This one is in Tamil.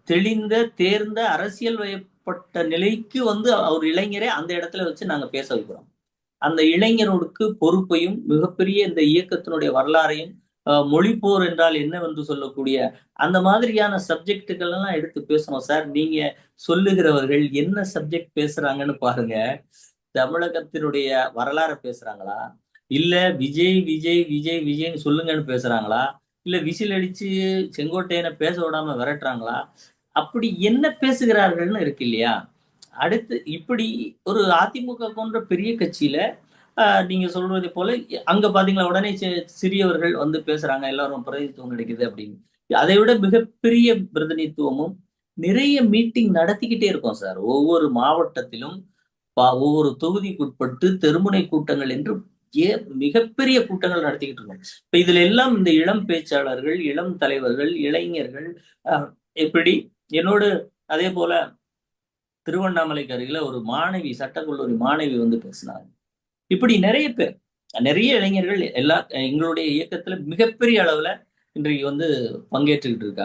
தெளிந்த, தேர்ந்த அரசியல் வயப்பட்ட நிலைக்கு வந்து ஒரு இளைஞரை அந்த இடத்துல வச்சு நாங்க பேச வைக்கிறோம். அந்த இளைஞருக்கு பொறுப்பையும், மிகப்பெரிய இந்த இயக்கத்தினுடைய வரலாறையும், மொழிப்போர் என்றால் என்னவென்று சொல்லக்கூடிய, அந்த மாதிரியான சப்ஜெக்ட்டுகள் எல்லாம் எடுத்து பேசணும் சார். நீங்க சொல்லுகிறவர்கள் என்ன சப்ஜெக்ட் பேசுறாங்கன்னு பாருங்க. தமிழகத்தினுடைய வரலாற பேசுறாங்களா? இல்ல விஜய், விஜய், விஜய், விஜய்ன்னு சொல்லுங்கன்னு பேசுறாங்களா? இல்ல விசில் அடிச்சு செங்கோட்டையன பேச விடாம விரட்டுறாங்களா? அப்படி என்ன பேசுகிறார்கள்ன்னு இருக்கு இல்லையா? அடுத்து இப்படி ஒரு அதிமுக போன்ற பெரிய கட்சியில, நீங்க சொல்வது போல அங்க பார்த்தீங்களா, உடனே சிறியவர்கள் வந்து பேசுறாங்க. எல்லாரும் பிரதிநிதித்துவம் கிடைக்குது அப்படின்னு. அதை விட மிகப்பெரிய பிரதிநிதித்துவமும், நிறைய மீட்டிங் நடத்திக்கிட்டே இருக்கோம் சார். ஒவ்வொரு மாவட்டத்திலும், ஒவ்வொரு தொகுதிக்குட்பட்டு தெருமுனை கூட்டங்கள் என்று ஏ மிகப்பெரிய கூட்டங்கள் நடத்திக்கிட்டு இருக்கோம். இப்ப இதுல எல்லாம் இந்த இளம் பேச்சாளர்கள், இளம் தலைவர்கள், இளைஞர்கள் அ எப்படி என்னோடு அதேபோல திருவண்ணாமலைக்கு அருகில ஒரு மாணவி, சட்டக்கல்லூரி மாணவி வந்து பேசினாங்க. இப்படி நெறைய பேர், நெறைய இளைஞர்கள் எங்களுடைய இயக்கத்துல மிகப்பெரிய அளவுல இன்றைக்கு வந்து பங்கேற்றுக்கிட்டு இருக்காங்க.